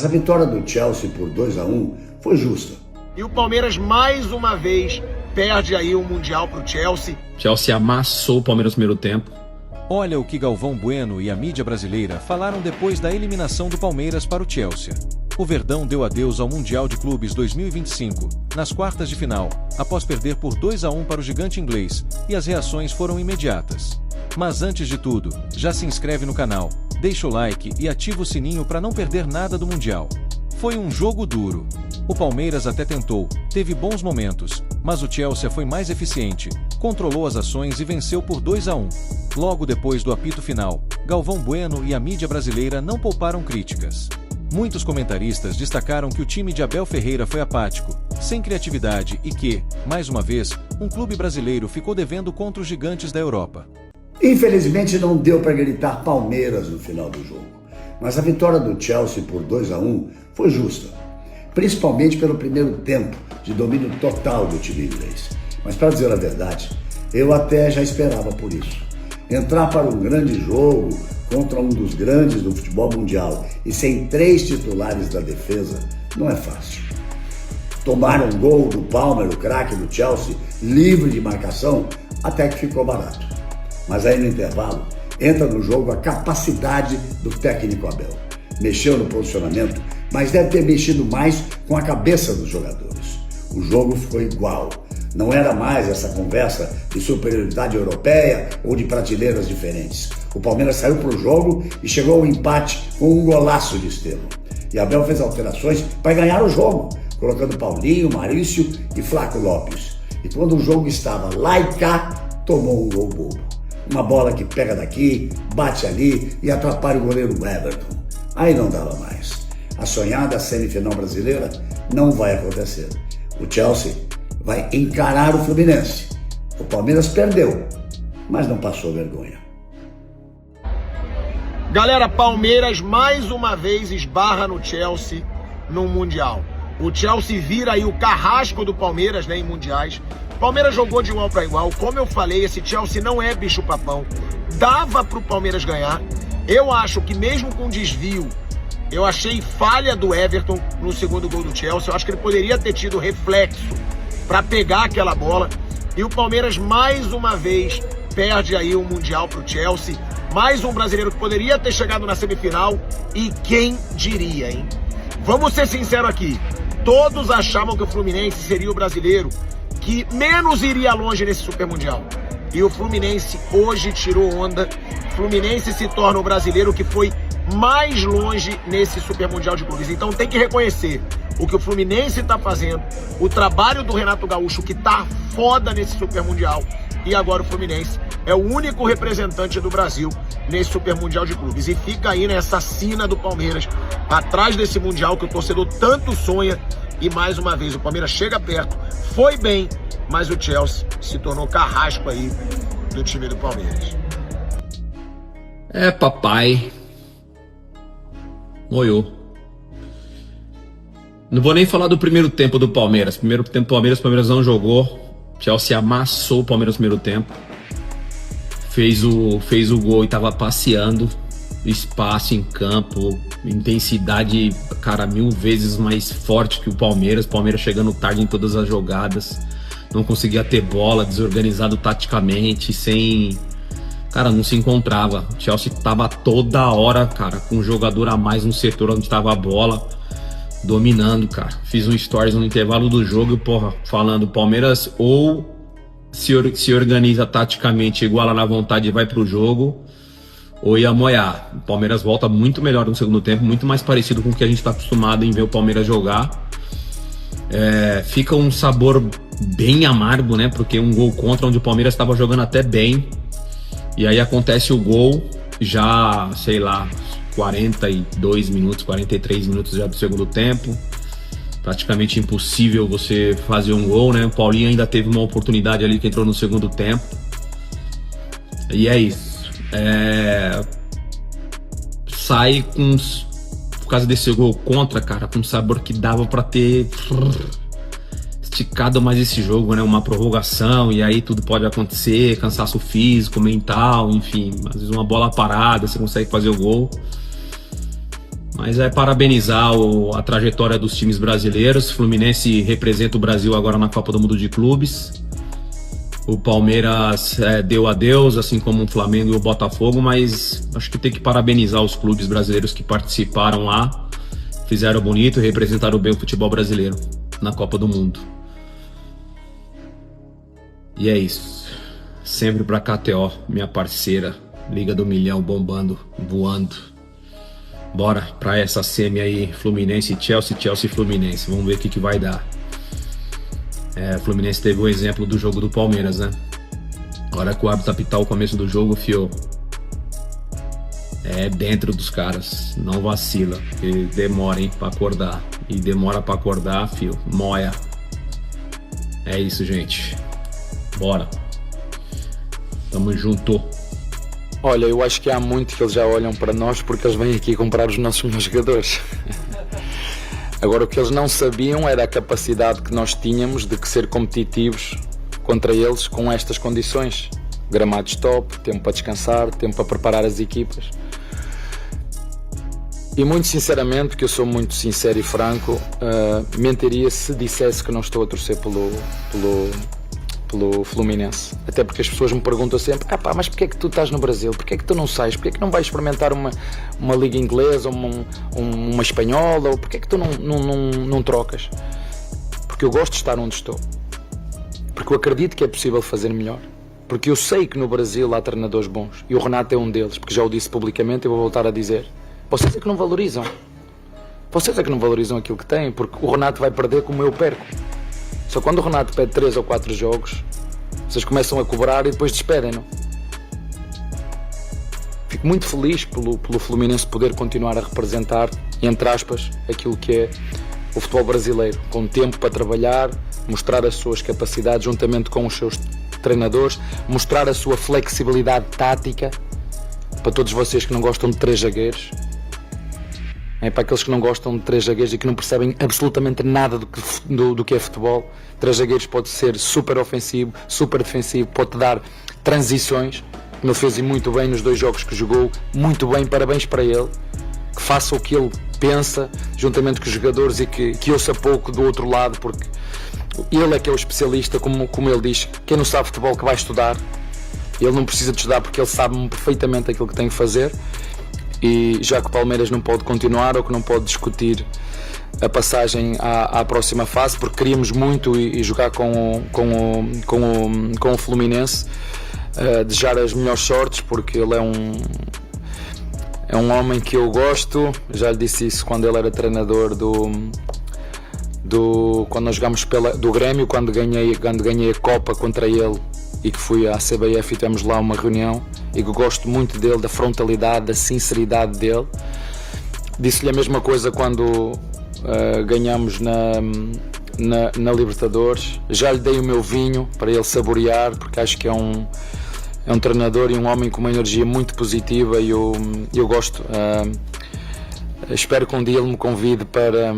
A vitória do Chelsea por 2-1 foi justa. E o Palmeiras mais uma vez perde aí o Mundial pro Chelsea. Chelsea amassou o Palmeiras no primeiro tempo. Olha o que Galvão Bueno e a mídia brasileira falaram depois da eliminação do Palmeiras para o Chelsea. O Verdão deu adeus ao Mundial de Clubes 2025, nas quartas de final, após perder por 2-1 para o gigante inglês, e as reações foram imediatas. Mas antes de tudo, já se inscreve no canal, deixa o like e ativa o sininho para não perder nada do Mundial. Foi um jogo duro. O Palmeiras até tentou, teve bons momentos, mas o Chelsea foi mais eficiente, controlou as ações e venceu por 2-1. Logo depois do apito final, Galvão Bueno e a mídia brasileira não pouparam críticas. Muitos comentaristas destacaram que o time de Abel Ferreira foi apático, sem criatividade e que, mais uma vez, um clube brasileiro ficou devendo contra os gigantes da Europa. Infelizmente não deu para gritar Palmeiras no final do jogo, mas a vitória do Chelsea por 2-1 foi justa, principalmente pelo primeiro tempo de domínio total do time inglês. Mas para dizer a verdade, eu até já esperava por isso. Entrar para um grande jogo contra um dos grandes do futebol mundial e sem 3 titulares da defesa não é fácil. Tomaram um gol do Palmer, o craque do Chelsea, livre de marcação, até que ficou barato. Mas aí no intervalo, entra no jogo a capacidade do técnico Abel. Mexeu no posicionamento, mas deve ter mexido mais com a cabeça dos jogadores. O jogo ficou igual. Não era mais essa conversa de superioridade europeia ou de prateleiras diferentes. O Palmeiras saiu para o jogo e chegou ao empate com um golaço de Estevão. E Abel fez alterações para ganhar o jogo, colocando Paulinho, Maurício e Flaco Lopes. E quando o jogo estava lá e cá, tomou um gol bobo. Uma bola que pega daqui, bate ali e atrapalha o goleiro Everton. Aí não dava mais. A sonhada semifinal brasileira não vai acontecer. O Chelsea vai encarar o Fluminense. O Palmeiras perdeu, mas não passou vergonha. Galera, Palmeiras mais uma vez esbarra no Chelsea no Mundial. O Chelsea vira aí o carrasco do Palmeiras, né, em mundiais. Palmeiras jogou de igual para igual. Como eu falei, esse Chelsea não é bicho-papão. Dava pro Palmeiras ganhar. Eu acho que mesmo com desvio, eu achei falha do Everton no segundo gol do Chelsea. Eu acho que ele poderia ter tido reflexo para pegar aquela bola. E o Palmeiras mais uma vez perde aí o Mundial pro Chelsea. Mais um brasileiro que poderia ter chegado na semifinal. E quem diria, hein? Vamos ser sinceros aqui. Todos achavam que o Fluminense seria o brasileiro que menos iria longe nesse Super Mundial. E o Fluminense hoje tirou onda. O Fluminense se torna o brasileiro que foi mais longe nesse Super Mundial de Clubes. Então tem que reconhecer o que o Fluminense está fazendo, o trabalho do Renato Gaúcho, que tá foda nesse Super Mundial. E agora o Fluminense é o único representante do Brasil nesse Super Mundial de Clubes. E fica aí nessa sina do Palmeiras, atrás desse Mundial que o torcedor tanto sonha. E mais uma vez o Palmeiras chega perto, foi bem, mas o Chelsea se tornou carrasco aí do time do Palmeiras. É, papai. Moiou. Não vou nem falar do primeiro tempo do Palmeiras. Primeiro tempo do Palmeiras, o Palmeiras não jogou. Chelsea amassou o Palmeiras no primeiro tempo. Fez o gol e tava passeando. Espaço em campo, intensidade, cara, 1000 vezes mais forte que o Palmeiras. Palmeiras chegando tarde em todas as jogadas. Não conseguia ter bola, desorganizado taticamente, sem... Cara, não se encontrava. O Chelsea tava toda hora, cara, com um jogador a mais no setor onde tava a bola, dominando, cara. Fiz um stories no intervalo do jogo, porra, falando, Palmeiras ou se organiza taticamente, iguala na vontade e vai pro jogo, ou ia moiar. O Palmeiras volta muito melhor no segundo tempo, muito mais parecido com o que a gente tá acostumado em ver o Palmeiras jogar. Fica um sabor bem amargo, né? Porque um gol contra onde o Palmeiras estava jogando até bem. E aí acontece o gol, já, sei lá, 42 minutos, 43 minutos já do segundo tempo. Praticamente impossível você fazer um gol, né? O Paulinho ainda teve uma oportunidade ali que entrou no segundo tempo. E é isso. Sai com, por causa desse gol contra, cara, com um sabor que dava pra ter esticado mais esse jogo, né? Uma prorrogação, e aí tudo pode acontecer, cansaço físico, mental, enfim. Às vezes uma bola parada, você consegue fazer o gol. Mas é parabenizar a trajetória dos times brasileiros. O Fluminense representa o Brasil agora na Copa do Mundo de Clubes. O Palmeiras deu adeus, assim como o Flamengo e o Botafogo, mas acho que tem que parabenizar os clubes brasileiros que participaram lá, fizeram bonito e representaram bem o futebol brasileiro na Copa do Mundo. E é isso. Sempre pra KTO, minha parceira, Liga do Milhão bombando, voando. Bora pra essa semi aí, Fluminense e Chelsea, Chelsea e Fluminense. Vamos ver o que vai dar. O Fluminense teve o exemplo do jogo do Palmeiras, né? A hora que o árbitro apitar o começo do jogo, fio, é dentro dos caras, não vacila, porque demora, hein, pra acordar. E demora pra acordar, fio, moia. É isso, gente. Bora. Tamo junto. Olha, eu acho que há muito que eles já olham para nós porque eles vêm aqui comprar os nossos melhores jogadores. Agora, o que eles não sabiam era a capacidade que nós tínhamos de ser competitivos contra eles com estas condições. Gramados top, tempo para descansar, tempo para preparar as equipas. E muito sinceramente, porque eu sou muito sincero e franco, mentiria se dissesse que não estou a torcer pelo Fluminense. Até porque as pessoas me perguntam sempre: mas porquê é que tu estás no Brasil? Porquê é que tu não sais? Porquê é que não vais experimentar uma liga inglesa, uma espanhola? Ou porquê é que tu não trocas? Porque eu gosto de estar onde estou. Porque eu acredito que é possível fazer melhor. Porque eu sei que no Brasil há treinadores bons. E o Renato é um deles, porque já o disse publicamente e vou voltar a dizer. Vocês é que não valorizam. Vocês é que não valorizam aquilo que têm, porque o Renato vai perder como eu perco. Só quando o Renato pede 3 ou 4 jogos, vocês começam a cobrar e depois despedem-no. Fico muito feliz pelo Fluminense poder continuar a representar, entre aspas, aquilo que é o futebol brasileiro, com tempo para trabalhar, mostrar as suas capacidades juntamente com os seus treinadores, mostrar a sua flexibilidade tática, para todos vocês que não gostam de 3 zagueiros. Para aqueles que não gostam de 3 zagueiros e que não percebem absolutamente nada do que é futebol, 3 zagueiros pode ser super ofensivo, super defensivo, pode dar transições, como ele fez muito bem nos 2 jogos que jogou, muito bem, parabéns para ele, que faça o que ele pensa, juntamente com os jogadores, e que ouça pouco do outro lado, porque ele é que é o especialista, como ele diz, quem não sabe futebol que vai estudar, ele não precisa de estudar porque ele sabe perfeitamente aquilo que tem que fazer. E já que o Palmeiras não pode continuar ou que não pode discutir a passagem à próxima fase, porque queríamos muito e jogar com o Fluminense, desejar as melhores sortes, porque ele é um homem que eu gosto. Já lhe disse isso quando ele era treinador quando nós jogámos do Grêmio, quando ganhei a Copa contra ele e que fui à CBF e tivemos lá uma reunião, e que eu gosto muito dele, da frontalidade, da sinceridade dele. Disse-lhe a mesma coisa quando ganhamos na Libertadores. Já lhe dei o meu vinho para ele saborear, porque acho que é um treinador e um homem com uma energia muito positiva, e eu gosto. Espero que um dia ele me convide para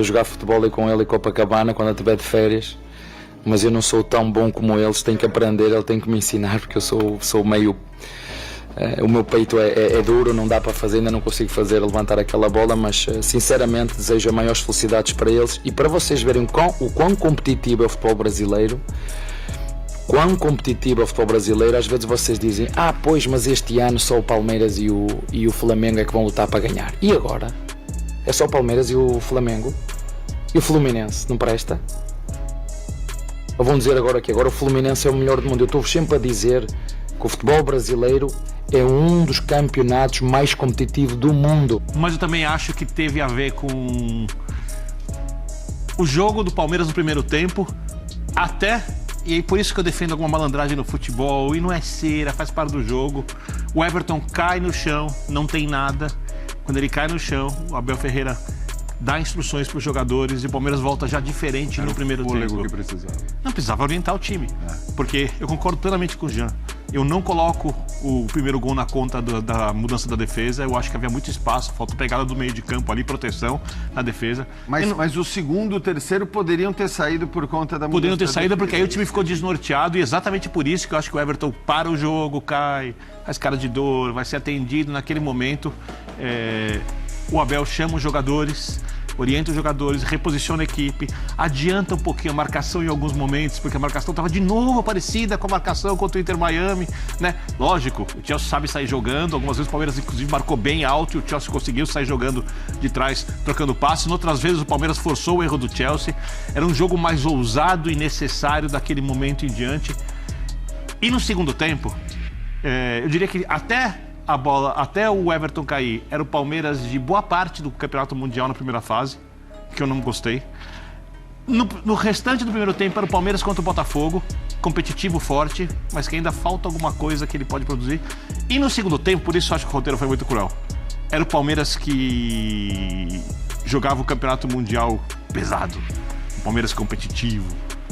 jogar futebol aí com ele em Copacabana quando eu estiver de férias. Mas eu não sou tão bom como eles, tenho que aprender, ele tem que me ensinar, porque eu sou meio... o meu peito é duro, não dá para fazer, ainda não consigo levantar aquela bola, mas sinceramente desejo as maiores felicidades para eles e para vocês verem o quão competitivo é o futebol brasileiro. Às vezes vocês dizem: pois, mas este ano só o Palmeiras e o Flamengo é que vão lutar para ganhar. E agora? É só o Palmeiras e o Flamengo? E o Fluminense não presta? Ou vão dizer agora que agora o Fluminense é o melhor do mundo? Eu estou sempre a dizer que o futebol brasileiro é um dos campeonatos mais competitivos do mundo. Mas eu também acho que teve a ver com o jogo do Palmeiras no primeiro tempo, e por isso que eu defendo alguma malandragem no futebol, e não é cera, faz parte do jogo. O Everton cai no chão, não tem nada. Quando ele cai no chão, o Abel Ferreira dá instruções para os jogadores e o Palmeiras volta já diferente no primeiro tempo. Que precisava. Não, precisava orientar o time. Porque eu concordo plenamente com o Jean. Eu não coloco o primeiro gol na conta da mudança da defesa. Eu acho que havia muito espaço, falta pegada do meio de campo ali, proteção na defesa. Mas o segundo e o terceiro poderiam ter saído por conta da mudança. Poderiam ter saído porque aí o time ficou desnorteado, e exatamente por isso que eu acho que o Everton para o jogo, cai, faz cara de dor, vai ser atendido naquele momento. o Abel chama os jogadores, orienta os jogadores, reposiciona a equipe, adianta um pouquinho a marcação em alguns momentos, porque a marcação estava de novo parecida com a marcação contra o Inter Miami, né? Lógico, o Chelsea sabe sair jogando, algumas vezes o Palmeiras inclusive marcou bem alto e o Chelsea conseguiu sair jogando de trás, trocando passes. Outras vezes o Palmeiras forçou o erro do Chelsea. Era um jogo mais ousado e necessário daquele momento em diante. E no segundo tempo, eu diria que até o Everton cair, era o Palmeiras de boa parte do Campeonato Mundial na primeira fase, que eu não gostei. No restante do primeiro tempo era o Palmeiras contra o Botafogo, competitivo, forte, mas que ainda falta alguma coisa que ele pode produzir. E no segundo tempo, por isso eu acho que o roteiro foi muito cruel, era o Palmeiras que jogava o Campeonato Mundial pesado, o Palmeiras competitivo,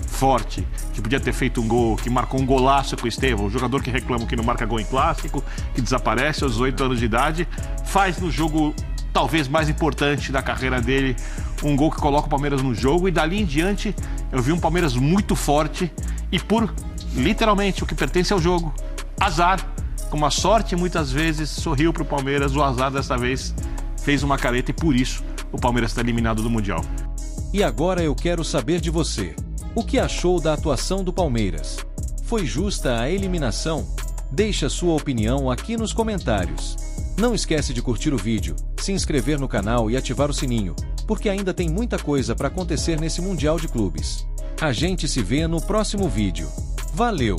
forte, que podia ter feito um gol, que marcou um golaço com o Estevão, o jogador que reclama que não marca gol em clássico, que desaparece aos 18 anos de idade, faz no jogo talvez mais importante da carreira dele um gol que coloca o Palmeiras no jogo, e dali em diante eu vi um Palmeiras muito forte e por, literalmente, o que pertence ao jogo, azar, como a sorte muitas vezes sorriu para o Palmeiras, o azar dessa vez fez uma careta e por isso o Palmeiras está eliminado do Mundial. E agora eu quero saber de você. O que achou da atuação do Palmeiras? Foi justa a eliminação? Deixe a sua opinião aqui nos comentários. Não esquece de curtir o vídeo, se inscrever no canal e ativar o sininho, porque ainda tem muita coisa para acontecer nesse Mundial de Clubes. A gente se vê no próximo vídeo. Valeu!